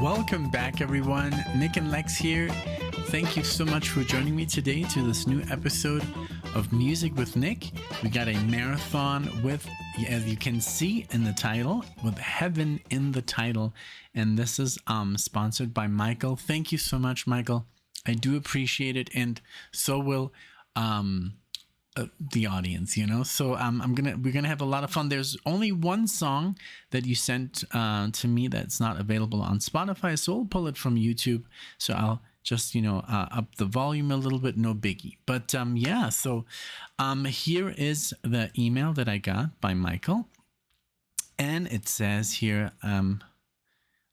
Welcome back, everyone. NicknLex here. Thank you so much for joining me today to this new episode of Music with Nick. We got a marathon with, as you can see in the title, with Heaven in the title. And this is sponsored by Michael. Thank you so much, Michael. I do appreciate it, and so will the audience, you know. So we're gonna have a lot of fun. There's only one song that you sent to me that's not available on Spotify, so I'll pull it from YouTube. So I'll just up the volume a little bit, no biggie. But yeah, so here is the email that I got by Michael, and it says here, I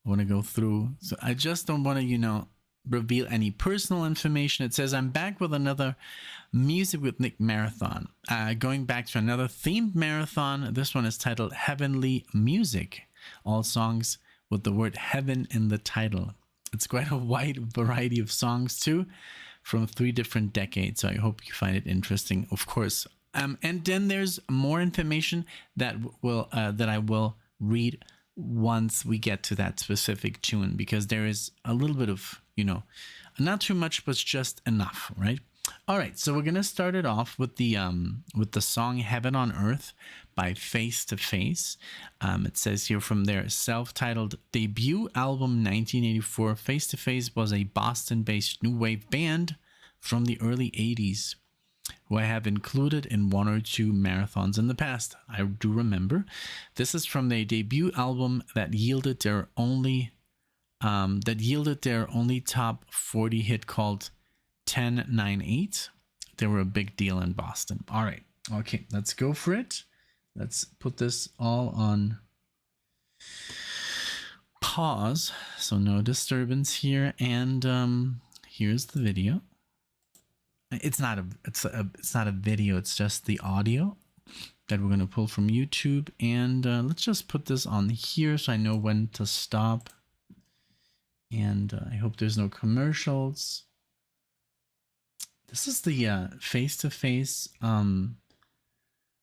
want to go through. So I just don't want to reveal any personal information. It says, I'm back with another Music with Nick marathon, going back to another themed marathon. This one is titled Heavenly Music, all songs with the word heaven in the title. It's quite a wide variety of songs too, from 3 different decades, so I hope you find it interesting, of course. And then there's more information that I will read once we get to that specific tune, because there is a little bit of, not too much, but just enough, right? All right, so we're gonna start it off with the song "Heaven on Earth" by Face to Face. It says here from their self-titled debut album, 1984. Face to Face was a Boston-based new wave band from the early '80s, who I have included in 1 or 2 marathons in the past. I do remember. This is from their debut album that yielded their only top 40 hit called 1098. They were a big deal in Boston. All right. Okay, let's go for it. Let's put this all on pause, so no disturbance here. And here's the video. It's not a video. It's just the audio that we're gonna pull from YouTube. And let's just put this on here so I know when to stop. And I hope there's no commercials. This is the Face to Face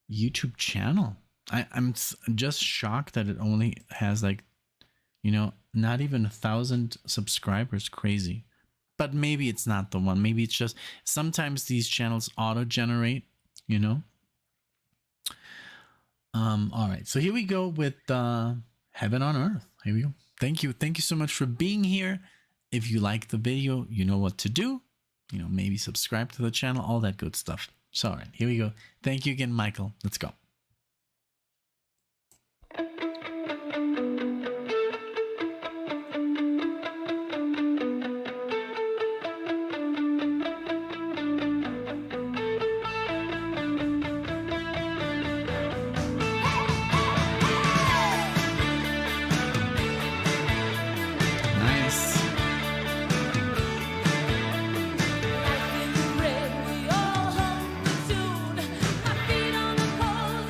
YouTube channel. I'm just shocked that it only has not even 1,000 subscribers. Crazy. But maybe it's not the one. Maybe it's just sometimes these channels auto-generate, All right, so here we go with Heaven on Earth. Here we go. Thank you so much for being here. If you like the video, you know what to do. Maybe subscribe to the channel, all that good stuff. So, all right, here we go. Thank you again, Michael. Let's go. Life in the red, we all hum the tune. My feet on the pole.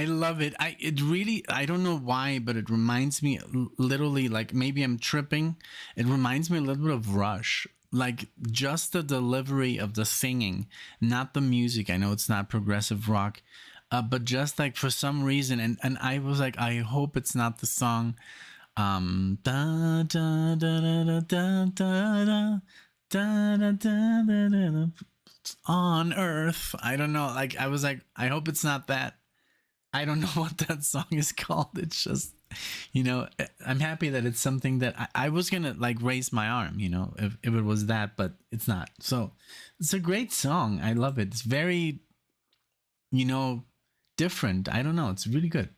I love it. It really, I don't know why, but it reminds me literally, like maybe I'm tripping. It reminds me a little bit of Rush. Like just the delivery of the singing, not the music. I know it's not progressive rock, but just like for some reason, and I was like, I hope it's not the song. Da, da, da, da, da, da, da, da, da, da, da, da, da, on Earth. I don't know. Like I was like, I hope it's not that. I don't know what that song is called. It's just, I'm happy that it's something that I was gonna like raise my arm, if it was that, but it's not. So it's a great song. I love it. It's very, different. I don't know. It's really good.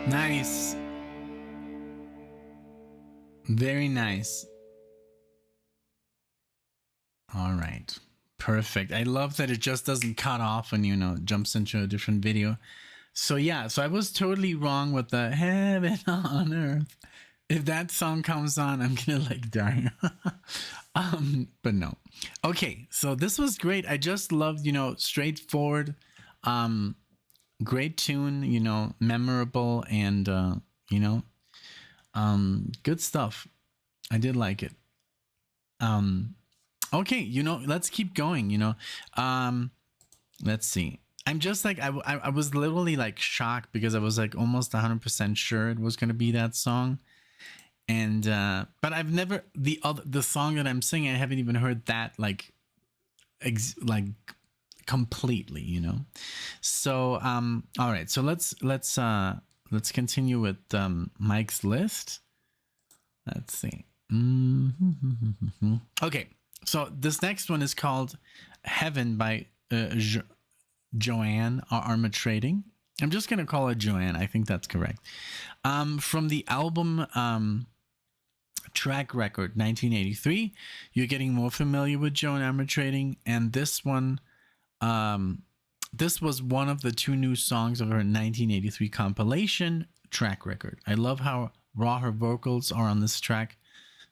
Nice. Very nice. All right. Perfect. I love that it just doesn't cut off and, jumps into a different video. So, yeah. So I was totally wrong with the heaven on earth. If that song comes on, I'm going to like die. But no. Okay. So this was great. I just loved, straightforward, great tune, memorable and, good stuff. I did like it. Okay, let's keep going, let's see. I'm just like, I was literally like shocked because I was like almost 100% sure it was going to be that song. And, but I've never, the song that I'm singing, I haven't even heard that like completely, So, all right. So let's continue with, Mike's list. Let's see. Okay. So this next one is called Heaven by Joan Armatrading. I'm just going to call it Joanne. I think that's correct. From the album Track Record 1983, you're getting more familiar with Joan Armatrading. And this one, this was one of the 2 new songs of her 1983 compilation, Track Record. I love how raw her vocals are on this track.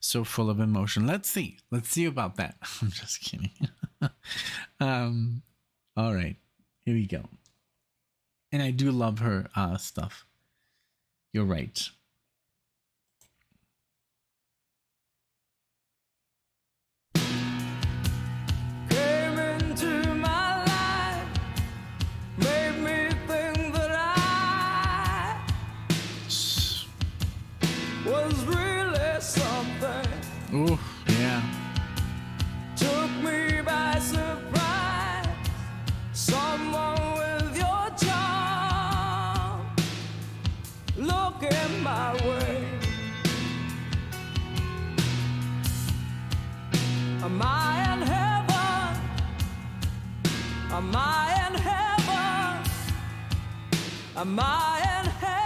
So full of emotion. Let's see about that. I'm just kidding. All right, here we go. And I do love her stuff. You're right. Came into my life, made me think that I was really something. Ooh, yeah. Took me by surprise. Someone with your charm, looking my way. Am I in heaven? Am I in heaven? Am I in heaven?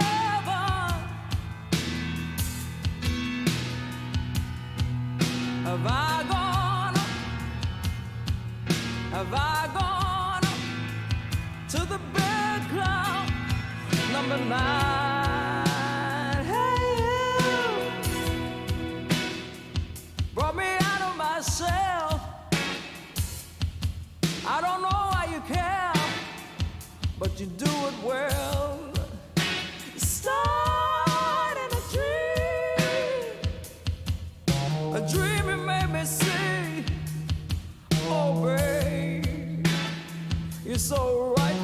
Have I gone up? Have I gone up to the big cloud, number 9? Hey, you brought me out of myself. I don't know why you care, but you do it well. Start in a dream you made me see. Oh, babe, you're so right.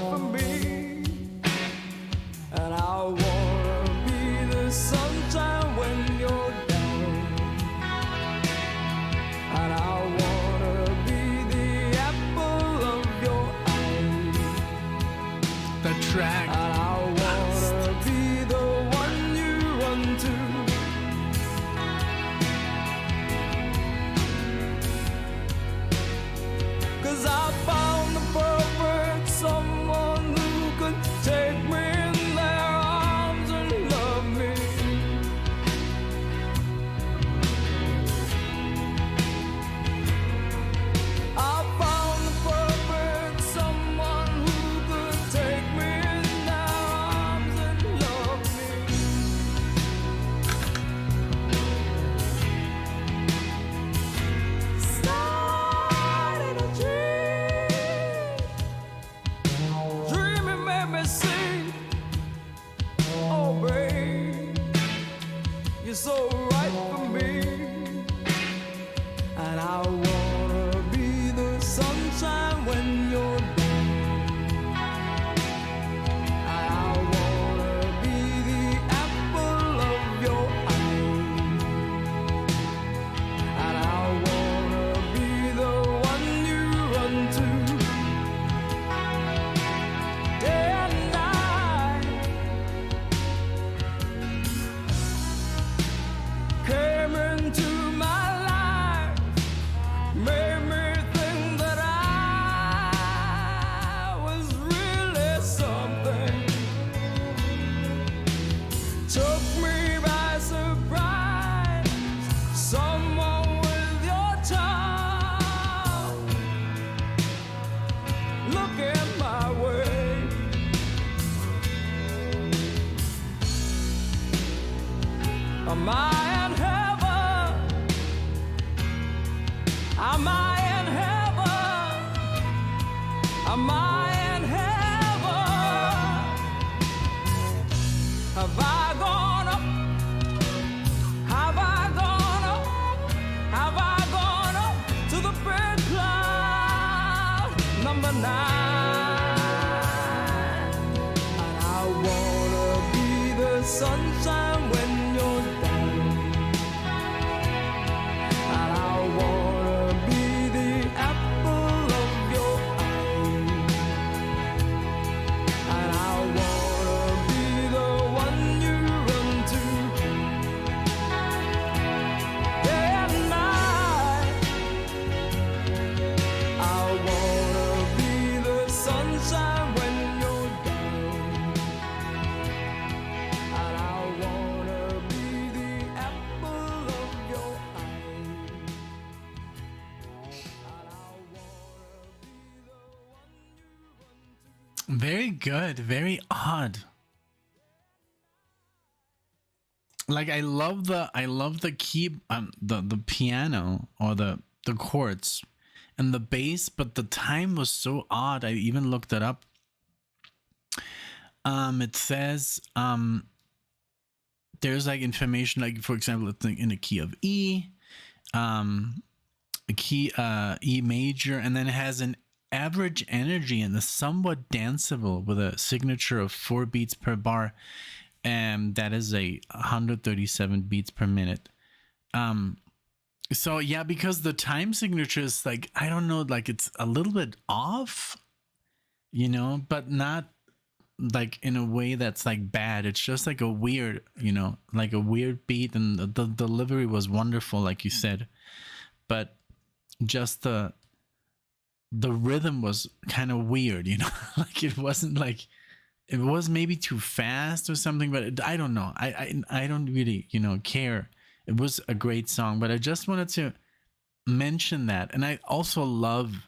Am I in heaven? Am I in heaven? Am I in heaven? Have I gone up? Have I gone up? Have I gone up to the big cloud number 9? And I wanna be the sunshine when you're down. And I wanna be the apple of your eye. And I wanna be the one you run to day and night. I wanna be the sunshine when you're down. And I wanna be the apple of your eye. And I wanna be the one you run to. Very good. Very odd. Like I love the key, the piano or the chords and the bass, but the time was so odd. I even looked it up. It says there's like information, like for example, it's in a key of E, a key E major, and then it has an average energy and is somewhat danceable with a signature of 4 beats per bar, and that is a 137 beats per minute. So yeah, because the time signature is like, I don't know, like it's a little bit off, you know, but not like in a way that's like bad. It's just like a weird, you know, like a weird beat, and the delivery was wonderful, like you said, but just the rhythm was kind of weird, you know. Like it wasn't like, it was maybe too fast or something, but I don't know. I don't really, you know, care. It was a great song, but I just wanted to mention that. And I also love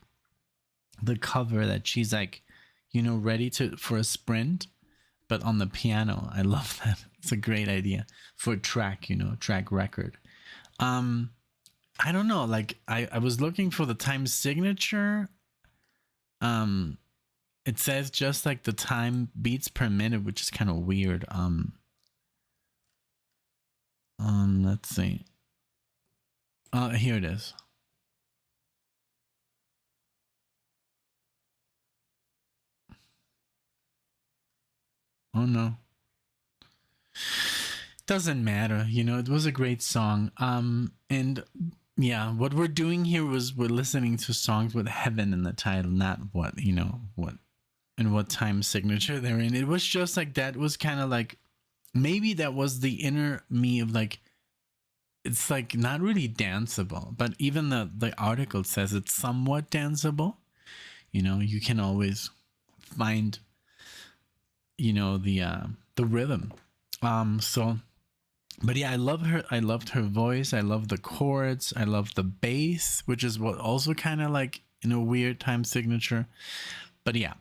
the cover that she's like, you know, ready for a sprint, but on the piano. I love that. It's a great idea for a track, you know, track record. I don't know, like I was looking for the time signature. It says just like the time beats per minute, which is kind of weird. Let's see. Here it is. Oh no. Doesn't matter, you know, it was a great song. And yeah, what we're doing here was we're listening to songs with heaven in the title, not what, you know, what and what time signature they're in. It was just like, that was kind of like, maybe that was the inner me of like, it's like not really danceable, but even the article says it's somewhat danceable. You know, you can always find, you know, the rhythm. So, but yeah, I loved her voice. I love the chords. I love the bass, which is what also kind of like in a weird time signature. But yeah,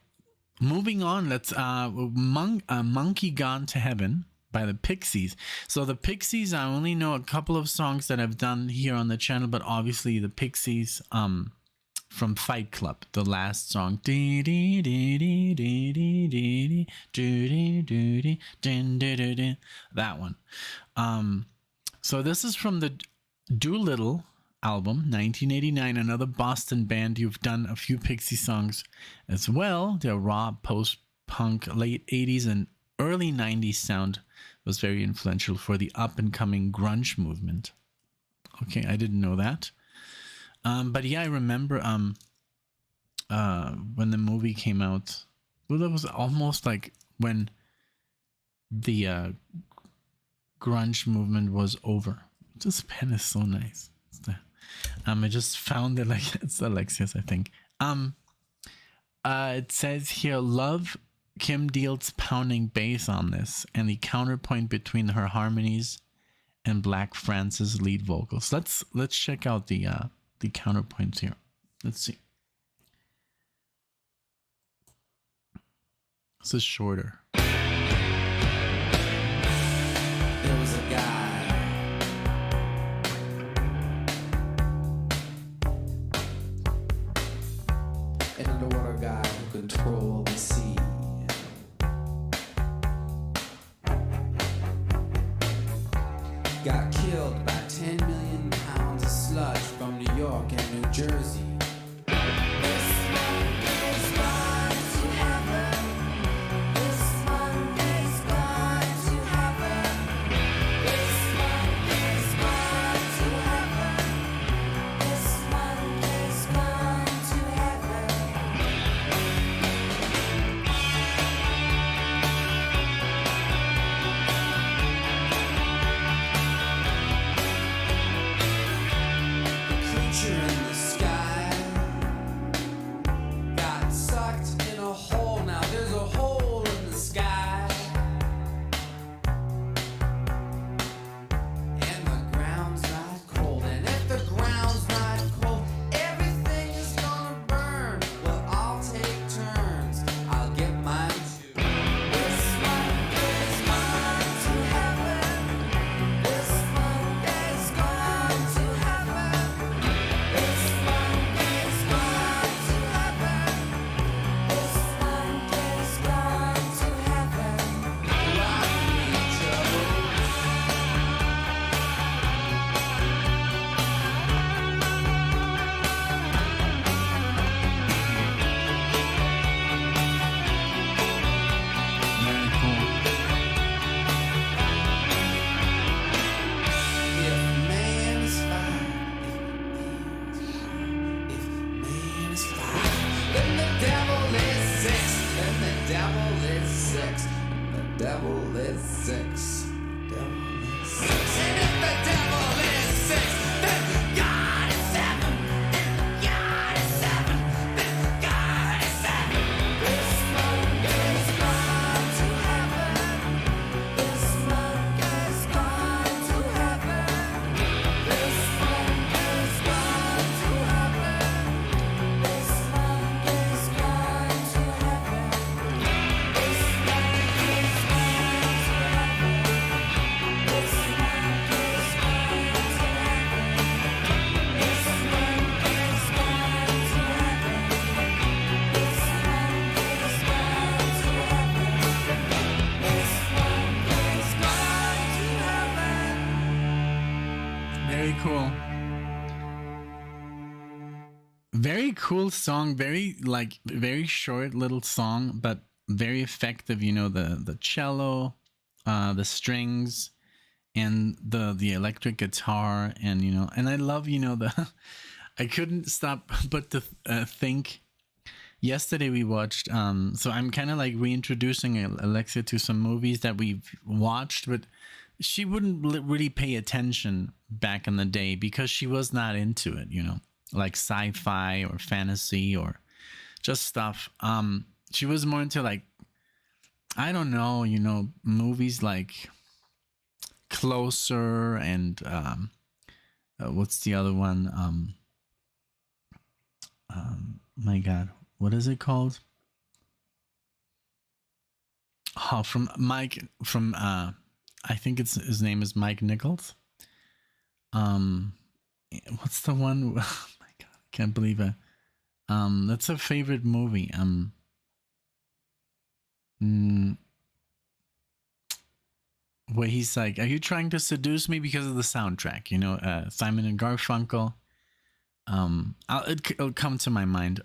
moving on. Let's Monkey Gone to Heaven by the Pixies. So the Pixies, I only know a couple of songs that I've done here on the channel, but obviously the Pixies from Fight Club, the last song. That one. So this is from the Doolittle album, 1989, another Boston band. You've done a few Pixie songs as well. Their raw post-punk late 80s and early 90s sound was very influential for the up-and-coming grunge movement. Okay, I didn't know that. But yeah, I remember when the movie came out. Well, that was almost like when the grunge movement was over. This pen is so nice. I just found it, like it's Alexia's, I think. It says here, love Kim Deal's pounding bass on this and the counterpoint between her harmonies and Black Francis' lead vocals. Let's check out the counterpoints here. Let's see. This is shorter. There was a guy guy who controlled the sea. Got killed by 10 million pounds of sludge from New York and New Jersey. Very cool song, very short little song, but very effective. You know, the cello, the strings, and the electric guitar, and and I love the I couldn't stop but to think. Yesterday we watched, so I'm kind of like reintroducing Alexia to some movies that we've watched, but she wouldn't really pay attention back in the day because she was not into it, like sci-fi or fantasy or just stuff. She was more into like, I don't know, movies like Closer and what's the other one? My God, what is it called? Oh, from Mike, from I think his name is Mike Nichols. What's the one? Oh my God, I can't believe it. That's a favorite movie. Where he's like, "Are you trying to seduce me because of the soundtrack?" Simon and Garfunkel. It'll come to my mind.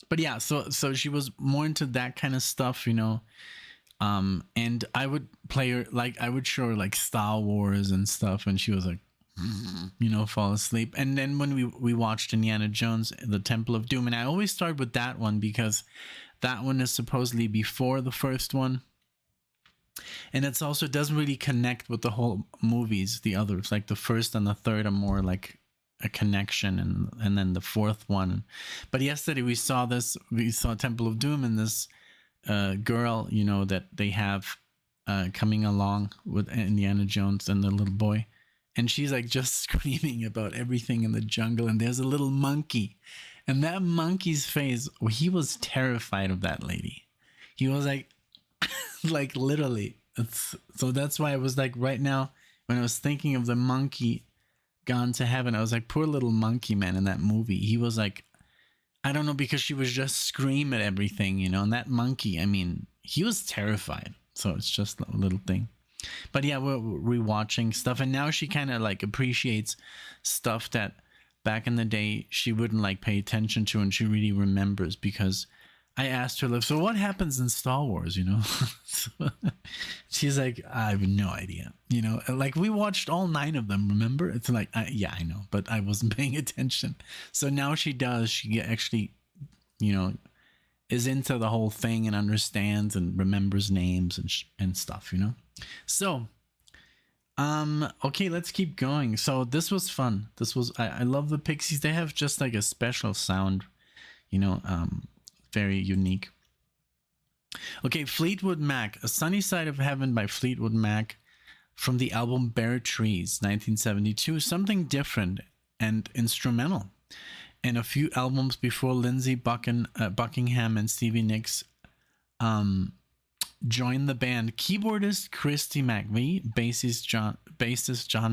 But yeah, so she was more into that kind of stuff, and I would play her, like I would show her like Star Wars and stuff, and she was like, fall asleep. And then when we watched Indiana Jones, the Temple of Doom, and I always start with that one because that one is supposedly before the first one. And it's also, it doesn't really connect with the whole movies, the others. Like the first and the third are more like a connection, and then the fourth one. But yesterday we saw Temple of Doom, and this girl, that they have coming along with Indiana Jones and the little boy. And she's like just screaming about everything in the jungle. And there's a little monkey. And that monkey's face, he was terrified of that lady. He was like, like literally. So that's why I was like, right now, when I was thinking of the monkey gone to heaven, I was like, poor little monkey man in that movie. He was like, I don't know, because she was just scream at everything, you know. And that monkey, I mean, he was terrified. So it's just a little thing. But yeah, we're rewatching stuff, and now she kind of like appreciates stuff that back in the day she wouldn't like pay attention to, and she really remembers because I asked her, like, so what happens in Star Wars, you know? So, she's like, I have no idea, you know, like we watched all 9 of them, remember? It's like, yeah, I know, but I wasn't paying attention. So now she does, she actually, you know, is into the whole thing and understands and remembers names and stuff, you know? So, okay, let's keep going. So this was fun. This was, I love the Pixies. They have just like a special sound, you know, very unique. Okay, Fleetwood Mac, A Sunny Side of Heaven by Fleetwood Mac from the album Bare Trees, 1972. Something different and instrumental. And a few albums before Lindsey Buckingham and Stevie Nicks joined the band. Keyboardist Christy McVie, bassist John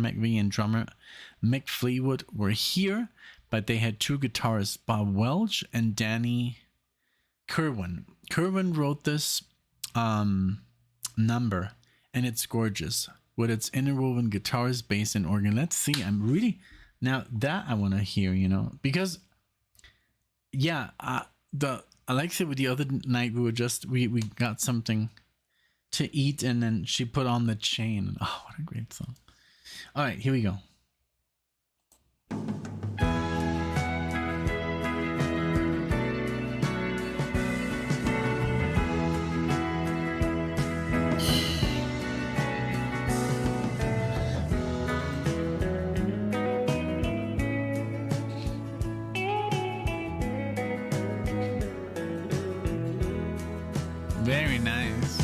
McVie, and drummer Mick Fleetwood were here, but they had 2 guitarists, Bob Welch and Danny Kerwin. Kerwin wrote this number, and it's gorgeous with its interwoven guitars, bass, and organ. Let's see. I'm really now that I want to hear, you know, because yeah, the Alexia with the other night we got something to eat, and then she put on the chain. Oh, what a great song! All right, here we go. Very nice.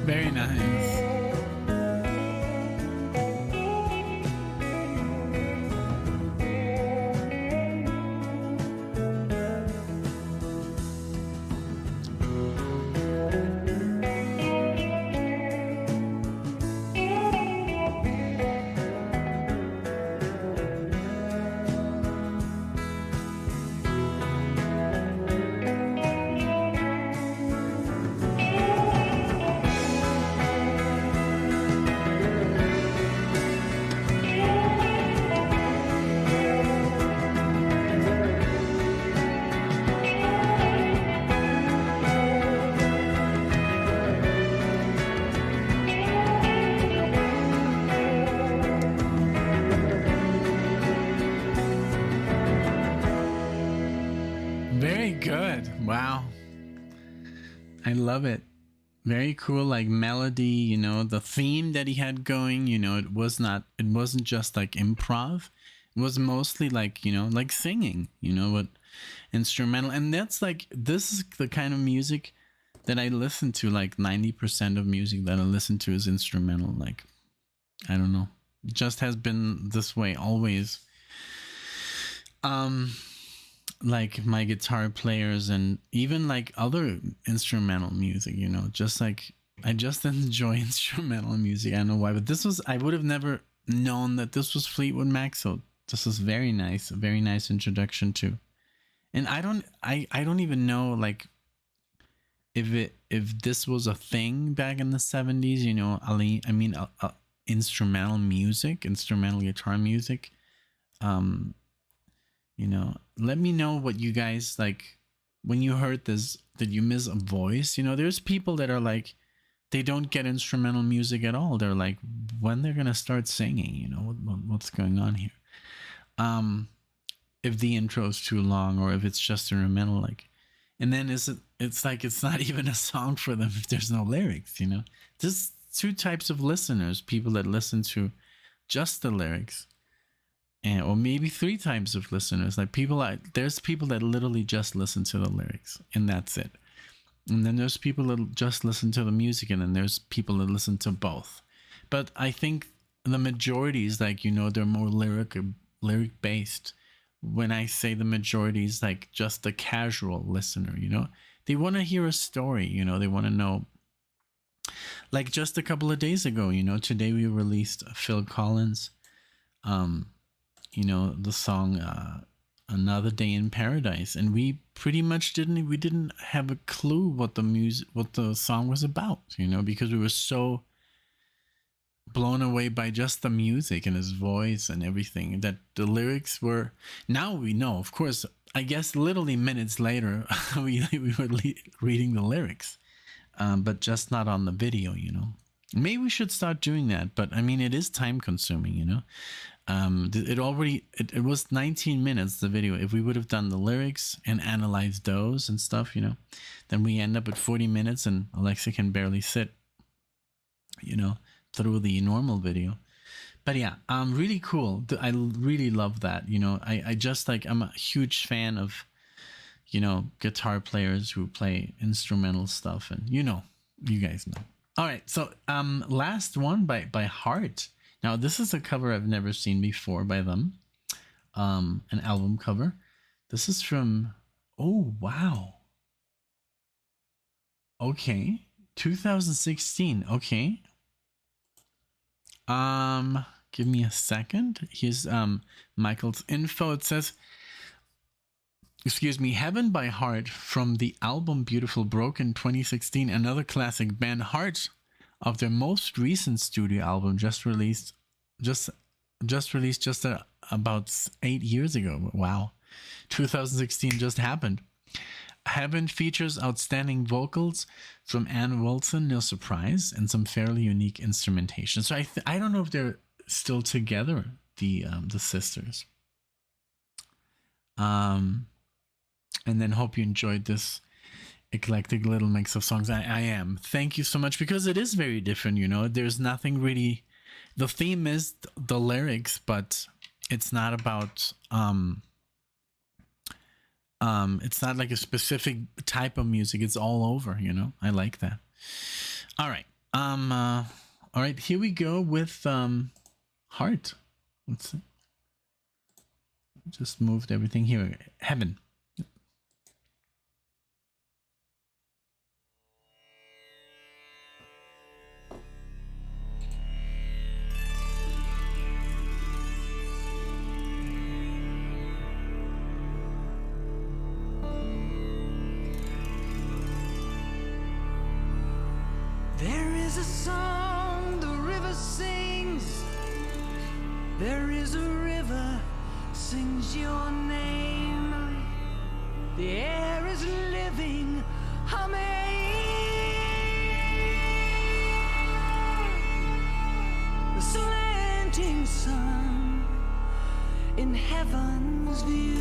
Very nice. Very good. Wow. I love it. Very cool, like melody, you know, the theme that he had going, you know, it wasn't just like improv. was mostly like, like singing, what instrumental. And that's like, this is the kind of music that I listen to. Like 90% of music that I listen to is instrumental. Like, I don't know, it just has been this way always. Like my guitar players and even like other instrumental music, just like I just enjoy instrumental music. I don't know why, but I would have never known that this was Fleetwood Mac. So this was very nice, a very nice introduction to. And I don't even know like if this was a thing back in the 70s, I mean, instrumental music, instrumental guitar music. Let me know what you guys like when you heard this. Did you miss a voice? There's people that are like, they don't get instrumental music at all. They're like, when they're gonna start singing, what's going on here? If the intro is too long or if it's just instrumental, like, and then it's like it's not even a song for them if there's no lyrics. There's two types of listeners: people that listen to just the lyrics, or maybe three types of listeners. Like there's people that literally just listen to the lyrics and that's it. And then there's people that just listen to the music, and then there's people that listen to both. But I think the majority is like, they're more lyric based. When I say the majority is like just the casual listener, they want to hear a story, they want to know. Like just a couple of days ago, today we released Phil Collins, the song Another Day in Paradise, and we pretty much didn't have a clue what the song was about, because we were so blown away by just the music and his voice and everything that the lyrics were. Now we know, of course. I guess literally minutes later we were reading the lyrics, but just not on the video. Maybe we should start doing that, but I mean, it is time consuming. It was 19 minutes, the video. If we would have done the lyrics and analyzed those and stuff, then we end up at 40 minutes and Alexa can barely sit, through the normal video. But yeah, really cool. I really love that. I just like, I'm a huge fan of, guitar players who play instrumental stuff, and you guys know. All right. So, last one by Heart. Now, this is a cover I've never seen before by them. An album cover. This is from, oh, wow. Okay. 2016. Okay. Give me a second. Here's Michael's info. It says, Heaven by Heart from the album Beautiful Broken 2016. Another classic band, Heart, of their most recent studio album, just released about 8 years ago. Wow, 2016 just happened. Heaven features outstanding vocals from Ann Wilson, no surprise, and some fairly unique instrumentation. So I don't know if they're still together, the sisters. And then hope you enjoyed this eclectic little mix of songs. I am. Thank you so much, because it is very different. There's nothing really. The theme is the lyrics, but it's not about it's not like a specific type of music. It's all over, I like that. All right. All right, here we go with Heart. Let's see. Just moved everything here. Heaven. There is a song the river sings. There is a river sings your name. The air is living, humming. The slanting sun in heaven's view.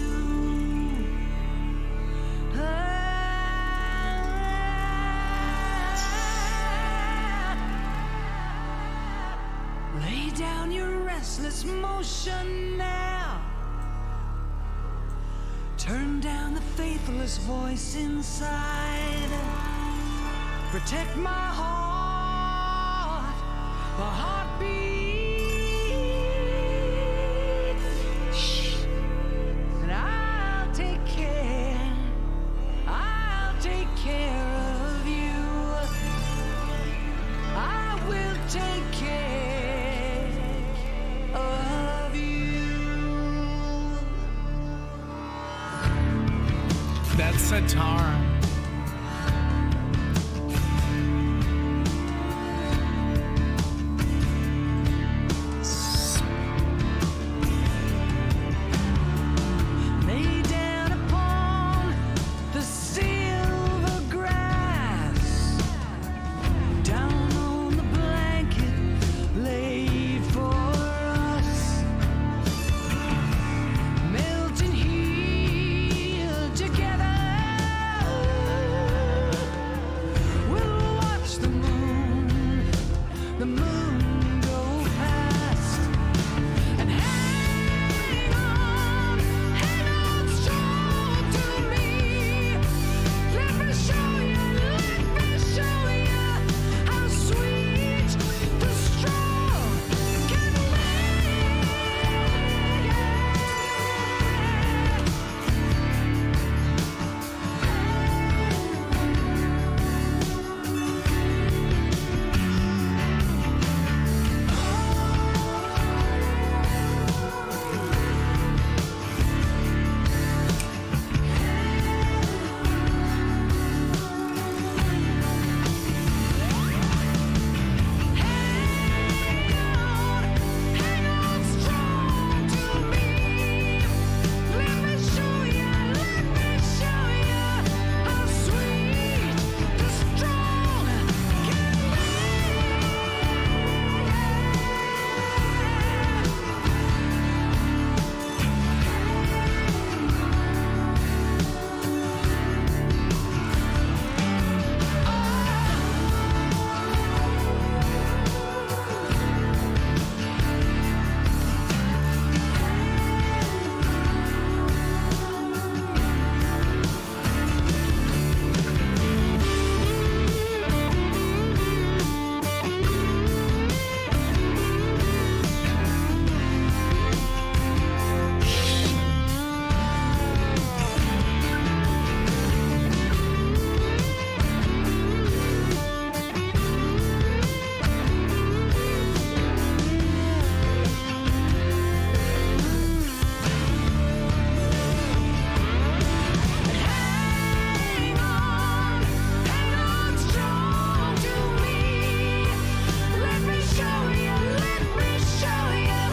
Lay down your restless motion now. down the faithless voice inside. Protect my heart, a heartbeat. Shh. And I'll take care of you. I will take care of you. That's sitar. Lay down upon the silver grass, down on the blanket laid for us, melt and heal together. We'll watch the moon go past, and hang on strong to me. Let me show you how sweet the strong can be. Hang on strong to me. Let me show you how sweet the strong can be. Hang on strong to me. Let me show you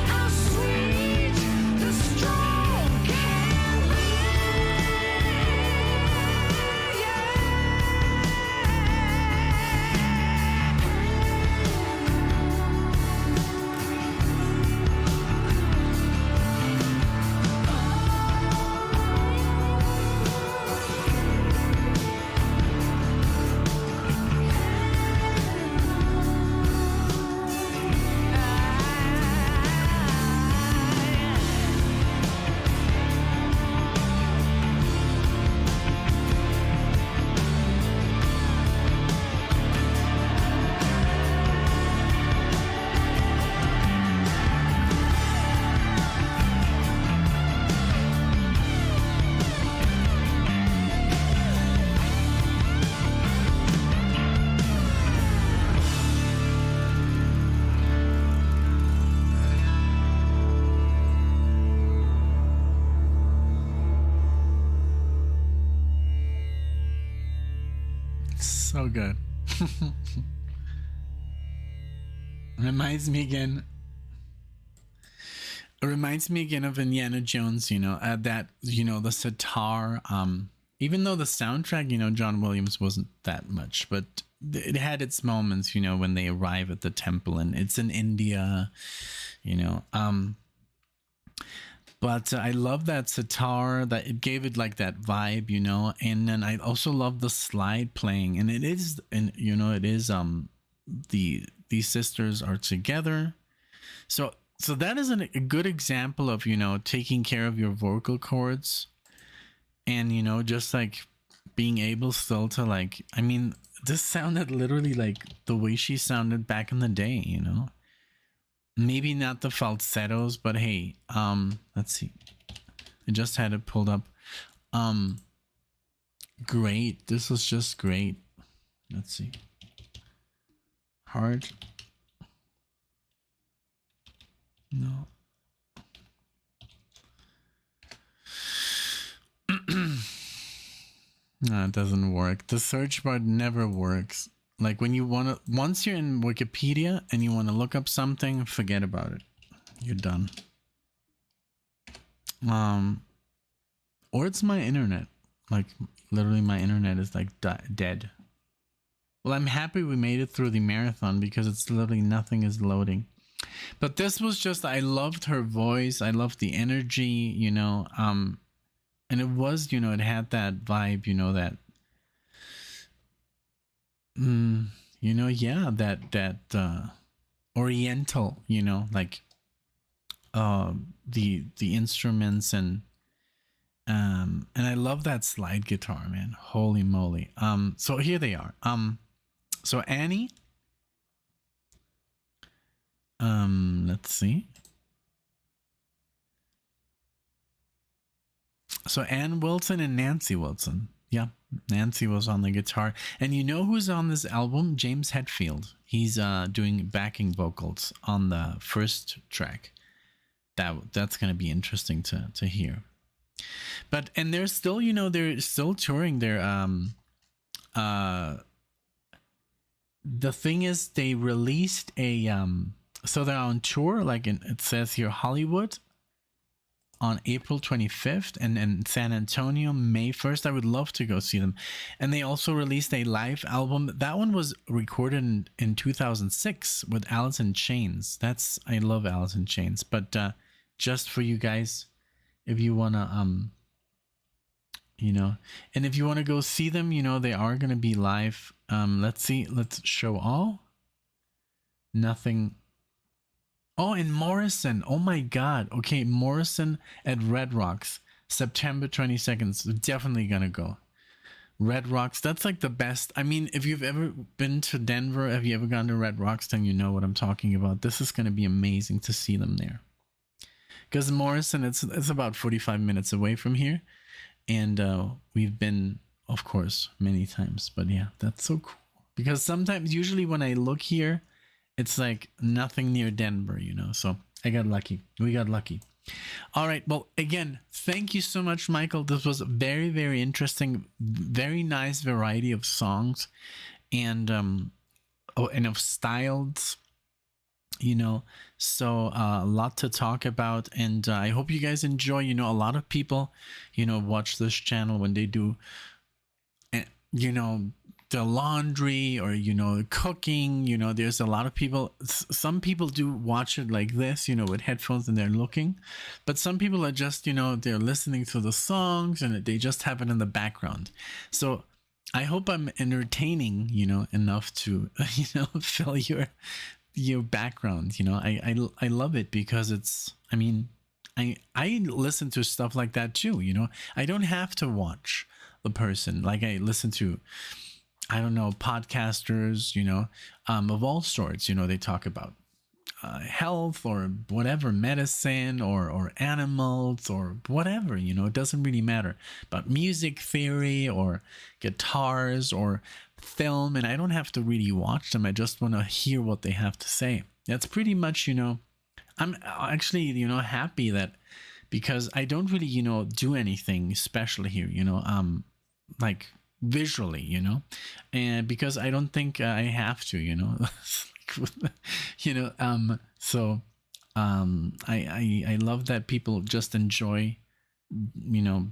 how sweet the strong can be. So good. Reminds me again. It reminds me again of Indiana Jones. That the sitar. Even though the soundtrack, John Williams wasn't that much, but it had its moments. When they arrive at the temple and it's in India. But I love that sitar, that it gave it like that vibe, and then I also love the slide playing, and these sisters are together. So that is a good example of, taking care of your vocal cords. And just like being able still to like, I mean, this sounded literally like the way she sounded back in the day. Maybe not the falsettos, but hey, let's see. I just had it pulled up. Great. This was just great. Let's see. Hard. No. No, it doesn't work. The search bar never works. Like when you want to, once you're in Wikipedia and you want to look up something, forget about it. You're done. Or it's my internet. Like literally my internet is like dead. Well, I'm happy we made it through the marathon because it's literally nothing is loading. But this was just, I loved her voice. I loved the energy, and it was, it had that vibe, that, yeah, that oriental, like, the instruments and I love that slide guitar, man. Holy moly. So here they are. So Annie, let's see. So Ann Wilson and Nancy Wilson. Yeah, Nancy was on the guitar. And you know who's on this album? James Hetfield. He's doing backing vocals on the first track. That's going to be interesting to hear. But and they're still, they're still touring their the thing is they released a so they're on tour, like it says here, Hollywood on April 25th and in San Antonio May 1st. I would love to go see them. And they also released a live album. That one was recorded in 2006 with Alice in Chains. I love Alice in Chains. But just for you guys, if you want to, and if you want to go see them, they are going to be live. Let's see. Let's show all. Nothing. Oh, and Morrison. Oh my God. Okay, Morrison at Red Rocks, September 22nd. So definitely going to go. Red Rocks, that's like the best. I mean, if you've ever been to Denver, have you ever gone to Red Rocks, then you know what I'm talking about. This is going to be amazing to see them there. Because Morrison, it's about 45 minutes away from here. And we've been, of course, many times. But yeah, that's so cool. Because sometimes, usually when I look here, it's like nothing near Denver, so I got lucky. We got lucky. All right. Well, again, thank you so much, Michael. This was very, very interesting. Very nice variety of songs and of styles, so a lot to talk about. And I hope you guys enjoy. A lot of people, watch this channel when they do, the laundry or cooking. There's a lot of people, some people do watch it like this, with headphones and they're looking, but some people are just, they're listening to the songs and they just have it in the background. So I hope I'm entertaining, enough to fill your background. I love it because it's, I listen to stuff like that too. I don't have to watch the person. Like I listen to, I don't know, podcasters, of all sorts. They talk about health or whatever, medicine or animals or whatever, it doesn't really matter. But music theory or guitars or film, and I don't have to really watch them. I just want to hear what they have to say. That's pretty much, I'm actually, happy that, because I don't really, do anything special here, like visually, and because I don't think I have to, so I love that people just enjoy,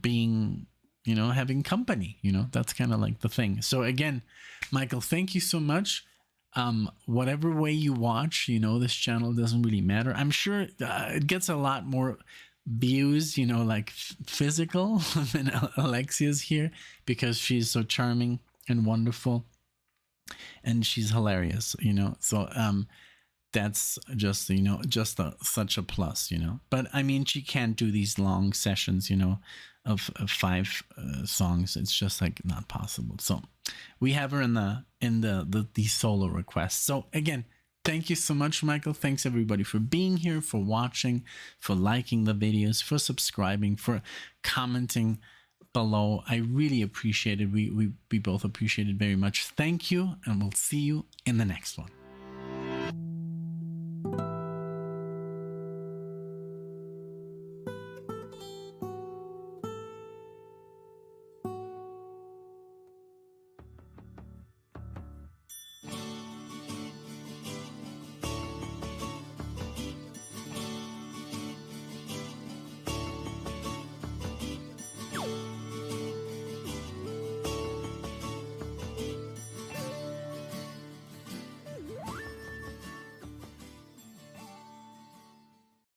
being, having company, that's kind of like the thing. So again, Michael, thank you so much. Whatever way you watch, this channel doesn't really matter. I'm sure it gets a lot more views, like physical than Alexia's here, because she's so charming and wonderful and she's hilarious, so that's just, you know, just such a plus, you know. But I mean, she can't do these long sessions, you know, of 5 songs. It's just like not possible. So we have her in the solo request. So again, thank you so much, Michael. Thanks everybody for being here, for watching, for liking the videos, for subscribing, for commenting below. I really appreciate it. We both appreciate it very much. Thank you, and we'll see you in the next one.